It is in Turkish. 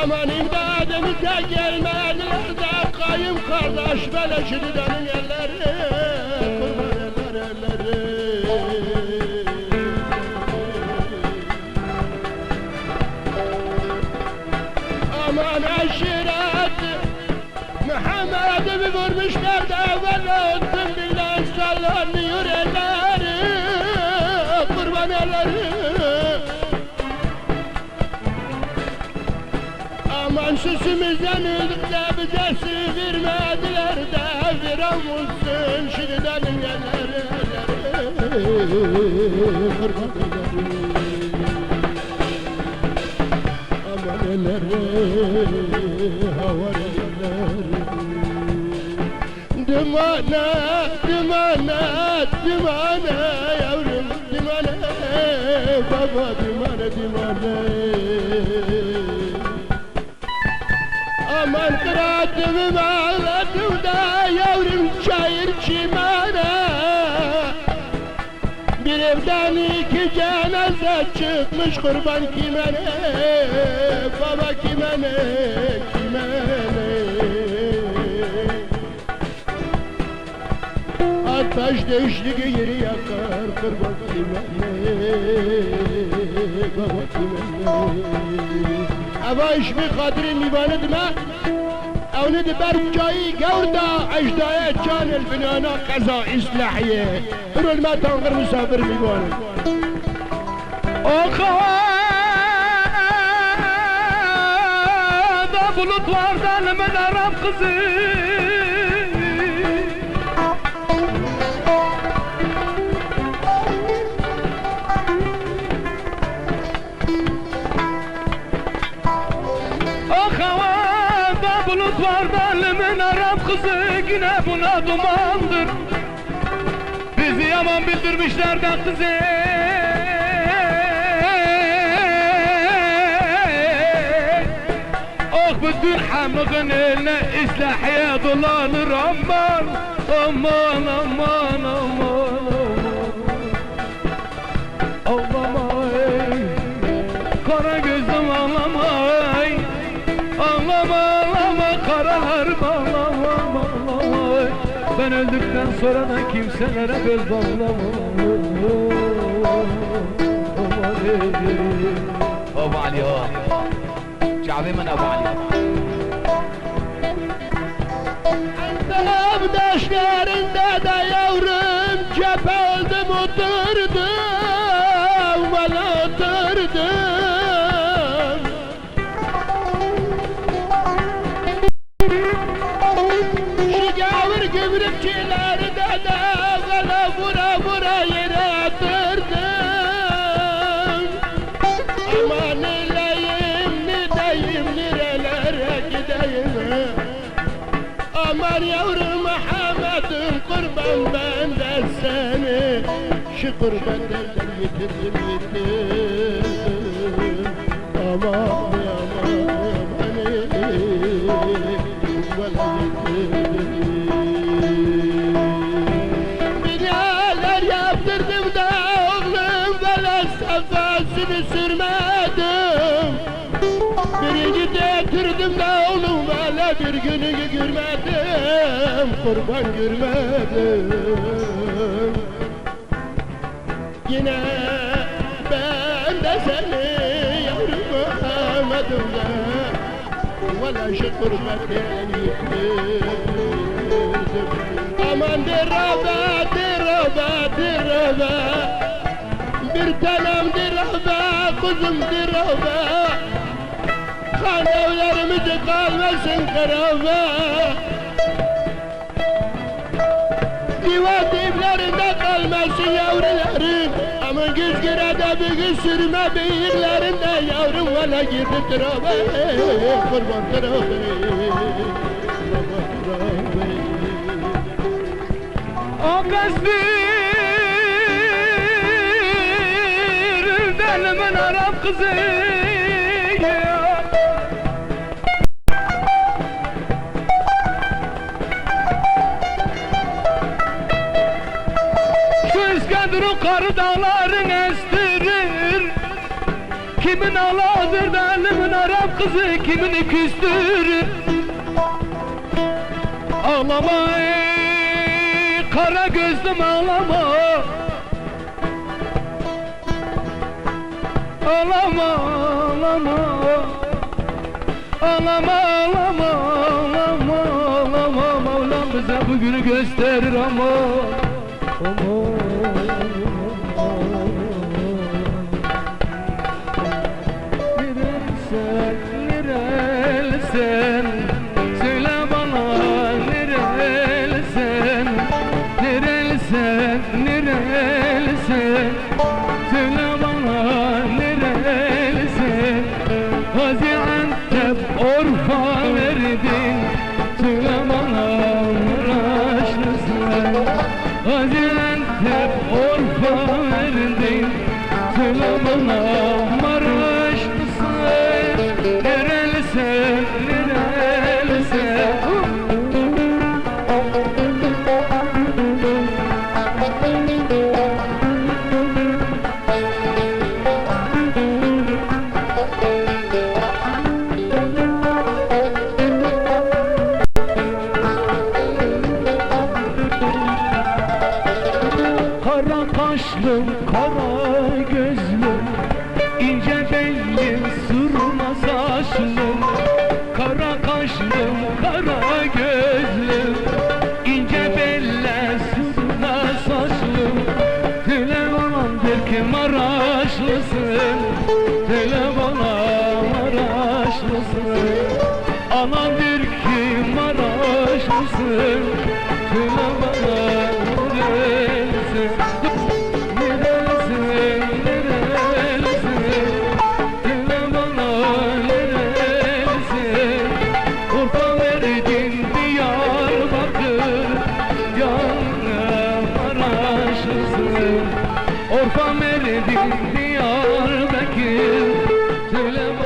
Aman imdadımıza gelmediler de kayın kardeş böyle şididenin elleri. Kurban elleri. Aman aşiret Muhammed'i vurmuşlar da evvel olsun bile sallanıyor elleri. Kurban elleri. Aman süsümüzden öldük de bize su vermediler de viran olsun şididenin elleri. Kurban elleri. Aman elleri. Dümane, dümane, dümane yavrum dümane, baba dümane, dümane. Aman kıraatımı ağladım da yavrum çayır çimene. Bir evden iki cenaze çıkmış kurban kimene, baba kimene, kimene. Ateş değiştiği yeri yakar kurban kimene, baba kimene. Ava işmi kadri mivanı dime, onu da berkayı gavda ecdaya canel binana kaza islahiye. Rölme tanrı misafir mivanı. Oka da bulutlardan men Arap kızı. Bulutlardan men Arap kızı yine buna dumandır. Bizi yaman bildirmişler de kızı. Oh bütün hamlığın eline islahiye dolanır aman. Aman aman aman ağlamay kara gözüm ağlamay. Ağlama karalar bağlama. Ben öldükten sonra da kimselere göz bağlama. Abu Ali o Cavimin Abu Ali. Dağdaşlarında da yavrum cephe oldum oturdum. Valla oturdum. Gümrükçileri de valla vura yere atırdım. Aman eleyim ne deyim nerelere gideyim. Aman yavrum Muhammed'im kurban ben de seni. Şu kurban derden yitirdim. Aman valla yitirdim. Yaptırdım da oğlum böyle safasını sürmedim. Birini de götürdüm da oğlum böyle bir günü görmedim. Kurban görmedim. Yine ben de seni yavrum Muhammed'im de valla şu kurbanı yıktım. Aman diraba bir tanem diraba kuzum diraba. Kan evlerimiz kalmasın karaba. Diva diplerinde kalmasın yavrularım. Ama güz girede bir sürme beyirlerinde yavrum valla girdi diraba. Kurban diraba. O kız bir delimin Arap kızı. Şu İskenderun karı dağların estirir. Kimin ağladır delimin Arap kızı kimini küstürür? Ağlama ey kara gözlüm ağlama. Ağlama, ağlama. Ağlama, ağlama, ağlama, ağlama. Mevlam bize bugünü gösterir ama. Nerelisin? Söyle bana nerelisin? Nerelisin? Nerelisin? Söyle bana nerelisin? Gazi Antep Urfa verdin. Söyle bana Maraşlısın. Gazi Antep Urfa verdin. Söyle bana Maraşlısın. Nerelisin? Nerelisin? Kara kaşlım, kara gözlüm, ince bellim, sırma saçlım. Kara kaşlım, kara gözlüm, ince belle, sırma saçlım. Söyle balamdır ki Maraşlısın, söyle bana Maraşlısın. Anamdır ki Maraşlısın, söyle bana nerelisin? Nerelisin, nerelisin? Söyle bana nerelisin? Urfa verdin Diyarbakır, yanına Maraşlısın. Urfa verdin Diyarbakır, söyle bana